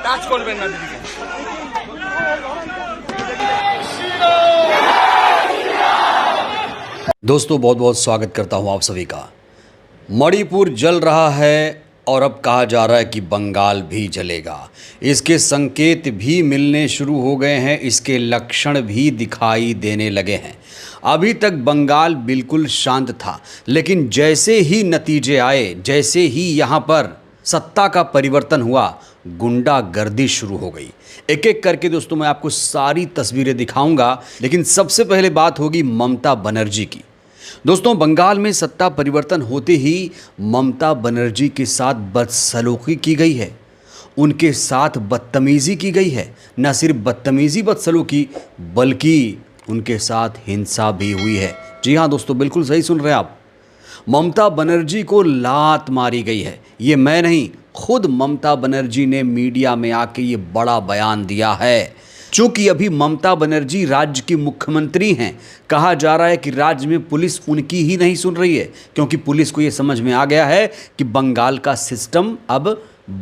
Touch করবেন না দিদিকে। दोस्तों बहुत बहुत स्वागत करता हूं आप सभी का। मणिपुर जल रहा है और अब कहा जा रहा है कि बंगाल भी जलेगा। इसके संकेत भी मिलने शुरू हो गए हैं, इसके लक्षण भी दिखाई देने लगे हैं। अभी तक बंगाल बिल्कुल शांत था, लेकिन जैसे ही नतीजे आए, जैसे ही यहाँ पर सत्ता का परिवर्तन हुआ, गुंडागर्दी शुरू हो गई। एक एक करके दोस्तों मैं आपको सारी तस्वीरें दिखाऊंगा, लेकिन सबसे पहले बात होगी ममता बनर्जी की। दोस्तों बंगाल में सत्ता परिवर्तन होते ही ममता बनर्जी के साथ बदसलूकी की गई है, उनके साथ बदतमीज़ी की गई है। न सिर्फ बदतमीज़ी बदसलूकी, बल्कि उनके साथ हिंसा भी हुई है। जी हाँ दोस्तों, बिल्कुल सही सुन रहे हैं आप। ममता बनर्जी को लात मारी गई है। ये मैं नहीं, खुद ममता बनर्जी ने मीडिया में आके ये बड़ा बयान दिया है। चूँकि अभी ममता बनर्जी राज्य की मुख्यमंत्री हैं, कहा जा रहा है कि राज्य में पुलिस उनकी ही नहीं सुन रही है, क्योंकि पुलिस को ये समझ में आ गया है कि बंगाल का सिस्टम अब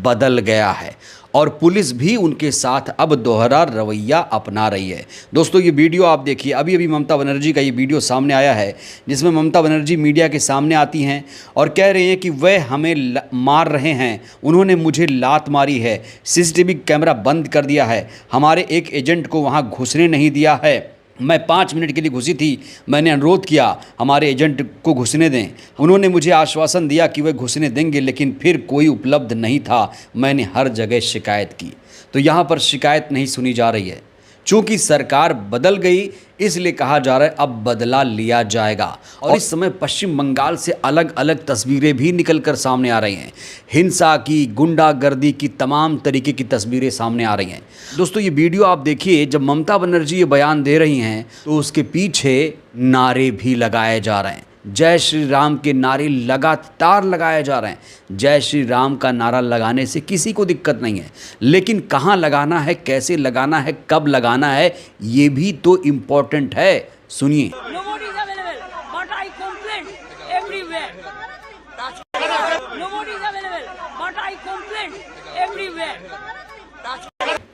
बदल गया है और पुलिस भी उनके साथ अब दोहरा रवैया अपना रही है। दोस्तों ये वीडियो आप देखिए, अभी अभी ममता बनर्जी का ये वीडियो सामने आया है, जिसमें ममता बनर्जी मीडिया के सामने आती हैं और कह रही हैं कि वह हमें मार रहे हैं, उन्होंने मुझे लात मारी है, सीसीटीवी कैमरा बंद कर दिया है, हमारे एक एजेंट को वहाँ घुसने नहीं दिया है, मैं 5 मिनट के लिए घुसी थी, मैंने अनुरोध किया हमारे एजेंट को घुसने दें, उन्होंने मुझे आश्वासन दिया कि वह घुसने देंगे, लेकिन फिर कोई उपलब्ध नहीं था, मैंने हर जगह शिकायत की। तो यहाँ पर शिकायत नहीं सुनी जा रही है। चूँकि सरकार बदल गई, इसलिए कहा जा रहा है अब बदला लिया जाएगा। और इस समय पश्चिम बंगाल से अलग अलग तस्वीरें भी निकलकर सामने आ रही हैं। हिंसा की, गुंडागर्दी की, तमाम तरीके की तस्वीरें सामने आ रही हैं। दोस्तों ये वीडियो आप देखिए, जब ममता बनर्जी ये बयान दे रही हैं तो उसके पीछे नारे भी लगाए जा रहे हैं। जय श्री राम के नारे लगातार लगाए जा रहे हैं। जय श्री राम का नारा लगाने से किसी को दिक्कत नहीं है, लेकिन कहाँ लगाना है, कैसे लगाना है, कब लगाना है, ये भी तो इम्पोर्टेंट है। सुनिए।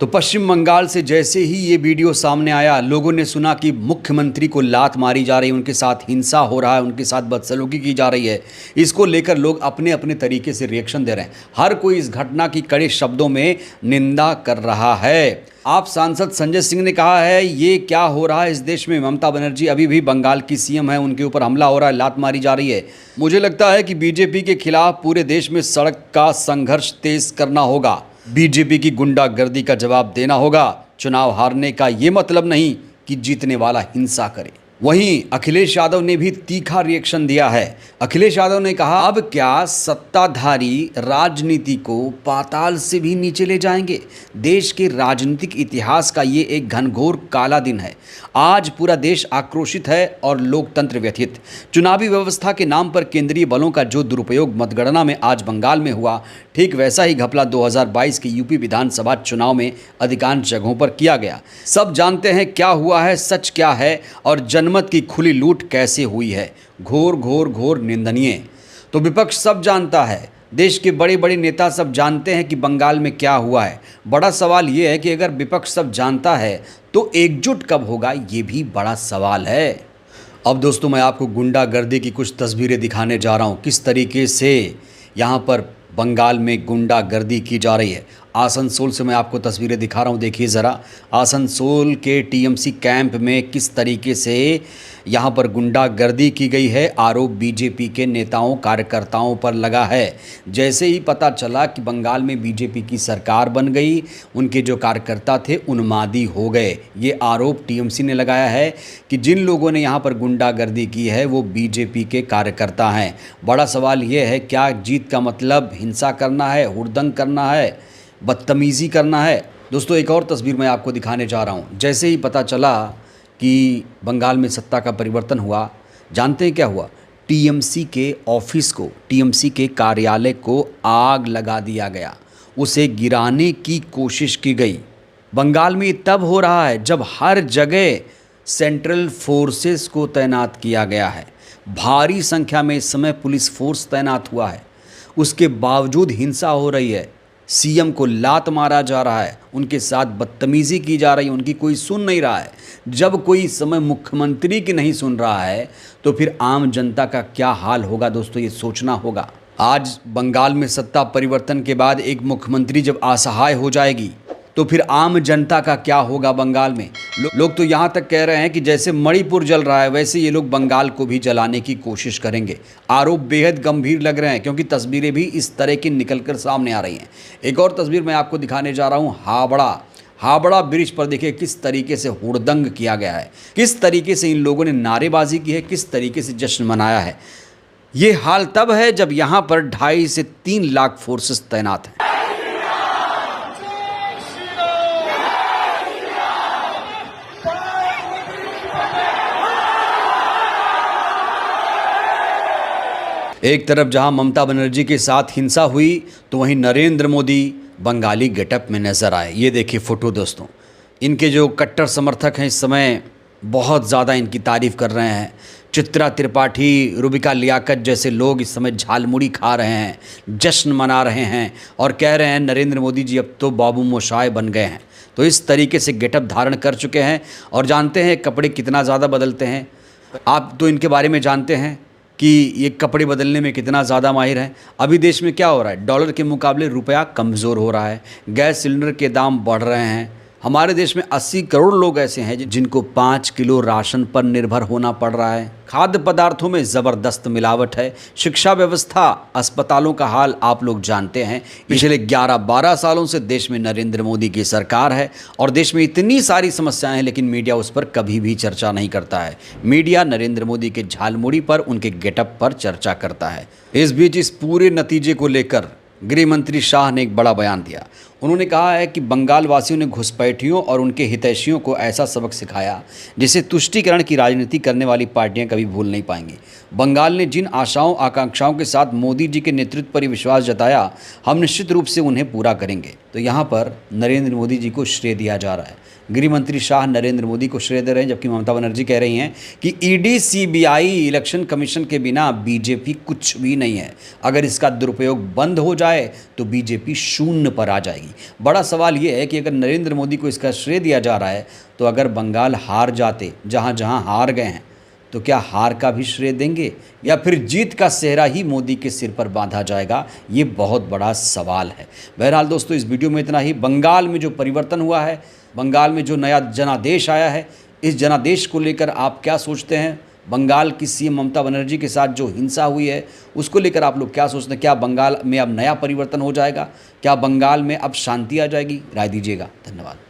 तो पश्चिम बंगाल से जैसे ही ये वीडियो सामने आया, लोगों ने सुना कि मुख्यमंत्री को लात मारी जा रही है, उनके साथ हिंसा हो रहा है, उनके साथ बदसलूकी की जा रही है। इसको लेकर लोग अपने अपने तरीके से रिएक्शन दे रहे हैं। हर कोई इस घटना की कड़े शब्दों में निंदा कर रहा है। आप सांसद संजय सिंह ने कहा है ये क्या हो रहा है इस देश में। ममता बनर्जी अभी भी बंगाल की सीएम है, उनके ऊपर हमला हो रहा है, लात मारी जा रही है। मुझे लगता है कि बीजेपी के खिलाफ पूरे देश में सड़क का संघर्ष तेज करना होगा। बीजेपी की गुंडागर्दी का जवाब देना होगा। चुनाव हारने का ये मतलब नहीं कि जीतने वाला हिंसा करे। वहीं अखिलेश यादव ने भी तीखा रिएक्शन दिया है। अखिलेश यादव ने कहा अब क्या सत्ताधारी राजनीति को पाताल से भी नीचे ले जाएंगे। देश के राजनीतिक इतिहास का ये एक घनघोर काला दिन है। आज पूरा देश आक्रोशित है और लोकतंत्र व्यथित। चुनावी व्यवस्था के नाम पर केंद्रीय बलों का जो दुरुपयोग मतगणना में आज बंगाल में हुआ, ठीक वैसा ही घपला 2022 के यूपी विधानसभा चुनाव में अधिकांश जगहों पर किया गया। सब जानते हैं क्या हुआ है, सच क्या है और जनमत की खुली लूट कैसे हुई है। घोर घोर घोर निंदनीय। तो विपक्ष सब जानता है, देश के बड़े बड़े नेता सब जानते हैं कि बंगाल में क्या हुआ है। बड़ा सवाल ये है कि अगर विपक्ष सब जानता है तो एकजुट कब होगा, ये भी बड़ा सवाल है। अब दोस्तों मैं आपको गुंडागर्दी की कुछ तस्वीरें दिखाने जा रहा हूँ, किस तरीके से यहाँ पर बंगाल में गुंडागर्दी की जा रही है। आसनसोल से मैं आपको तस्वीरें दिखा रहा हूँ, देखिए ज़रा। आसनसोल के टीएमसी कैंप में किस तरीके से यहाँ पर गुंडागर्दी की गई है। आरोप बीजेपी के नेताओं कार्यकर्ताओं पर लगा है। जैसे ही पता चला कि बंगाल में बीजेपी की सरकार बन गई, उनके जो कार्यकर्ता थे उन्मादी हो गए। ये आरोप टीएमसी ने लगाया है कि जिन लोगों ने यहाँ पर गुंडागर्दी की है वो बीजेपी के कार्यकर्ता हैं। बड़ा सवाल ये है, क्या जीत का मतलब हिंसा करना है, हुड़दंग करना है, बदतमीज़ी करना है। दोस्तों एक और तस्वीर मैं आपको दिखाने जा रहा हूँ। जैसे ही पता चला कि बंगाल में सत्ता का परिवर्तन हुआ, जानते हैं क्या हुआ? टीएमसी के ऑफिस को, टीएमसी के कार्यालय को आग लगा दिया गया, उसे गिराने की कोशिश की गई। बंगाल में तब हो रहा है जब हर जगह सेंट्रल फोर्सेस को तैनात किया गया है। भारी संख्या में इस समय पुलिस फोर्स तैनात हुआ है। उसके बावजूद हिंसा हो रही है, सीएम को लात मारा जा रहा है, उनके साथ बदतमीज़ी की जा रही है, उनकी कोई सुन नहीं रहा है। जब कोई इस समय मुख्यमंत्री की नहीं सुन रहा है तो फिर आम जनता का क्या हाल होगा दोस्तों, ये सोचना होगा। आज बंगाल में सत्ता परिवर्तन के बाद एक मुख्यमंत्री जब असहाय हो जाएगी तो फिर आम जनता का क्या होगा बंगाल में। लोग तो यहाँ तक कह रहे हैं कि जैसे मणिपुर जल रहा है वैसे ये लोग बंगाल को भी जलाने की कोशिश करेंगे। आरोप बेहद गंभीर लग रहे हैं क्योंकि तस्वीरें भी इस तरह की निकलकर सामने आ रही हैं। एक और तस्वीर मैं आपको दिखाने जा रहा हूँ। हावड़ा ब्रिज पर देखिए किस तरीके से हुड़दंग किया गया है, किस तरीके से इन लोगों ने नारेबाजी की है, किस तरीके से जश्न मनाया है। ये हाल तब है जब यहाँ पर 2.5 से 3 लाख फोर्सेस तैनात हैं। एक तरफ जहां ममता बनर्जी के साथ हिंसा हुई तो वहीं नरेंद्र मोदी बंगाली गेटअप में नजर आए। ये देखिए फोटो दोस्तों, इनके जो कट्टर समर्थक हैं इस समय बहुत ज़्यादा इनकी तारीफ़ कर रहे हैं। चित्रा त्रिपाठी, रुबिका लियाकत जैसे लोग इस समय झालमुड़ी खा रहे हैं, जश्न मना रहे हैं और कह रहे हैं नरेंद्र मोदी जी अब तो बाबू मोशाय बन गए हैं। तो इस तरीके से गेटअप धारण कर चुके हैं और जानते हैं कपड़े कितना ज़्यादा बदलते हैं। आप तो इनके बारे में जानते हैं कि ये कपड़े बदलने में कितना ज़्यादा माहिर है। अभी देश में क्या हो रहा है, डॉलर के मुकाबले रुपया कमज़ोर हो रहा है, गैस सिलेंडर के दाम बढ़ रहे हैं। हमारे देश में 80 करोड़ लोग ऐसे हैं जिनको 5 किलो राशन पर निर्भर होना पड़ रहा है। खाद्य पदार्थों में ज़बरदस्त मिलावट है। शिक्षा व्यवस्था, अस्पतालों का हाल आप लोग जानते हैं। पिछले 11-12 सालों से देश में नरेंद्र मोदी की सरकार है और देश में इतनी सारी समस्याएं हैं लेकिन मीडिया उस पर कभी भी चर्चा नहीं करता है। मीडिया नरेंद्र मोदी के झालमुड़ी पर, उनके गेटअप पर चर्चा करता है। इस बीच इस पूरे नतीजे को लेकर गृह मंत्री शाह ने एक बड़ा बयान दिया। उन्होंने कहा है कि बंगाल वासियों ने घुसपैठियों और उनके हितैषियों को ऐसा सबक सिखाया जिसे तुष्टीकरण की राजनीति करने वाली पार्टियां कभी भूल नहीं पाएंगी। बंगाल ने जिन आशाओं आकांक्षाओं के साथ मोदी जी के नेतृत्व पर विश्वास जताया, हम निश्चित रूप से उन्हें पूरा करेंगे। तो यहाँ पर नरेंद्र मोदी जी को श्रेय दिया जा रहा है। गृह मंत्री शाह नरेंद्र मोदी को श्रेय दे रहे हैं, जबकि ममता बनर्जी कह रही हैं कि ईडी, सीबीआई, इलेक्शन कमीशन के बिना बीजेपी कुछ भी नहीं है। अगर इसका दुरुपयोग बंद हो जाए तो बीजेपी शून्य पर आ जाएगी। बड़ा सवाल ये है कि अगर नरेंद्र मोदी को इसका श्रेय दिया जा रहा है तो अगर बंगाल हार जाते, जहाँ जहाँ हार गए हैं, तो क्या हार का भी श्रेय देंगे या फिर जीत का सेहरा ही मोदी के सिर पर बांधा जाएगा? ये बहुत बड़ा सवाल है। बहरहाल दोस्तों, इस वीडियो में इतना ही। बंगाल में जो परिवर्तन हुआ है, बंगाल में जो नया जनादेश आया है, इस जनादेश को लेकर आप क्या सोचते हैं? बंगाल की सीएम ममता बनर्जी के साथ जो हिंसा हुई है उसको लेकर आप लोग क्या सोचते हैं? क्या बंगाल में अब नया परिवर्तन हो जाएगा? क्या बंगाल में अब शांति आ जाएगी? राय दीजिएगा। धन्यवाद।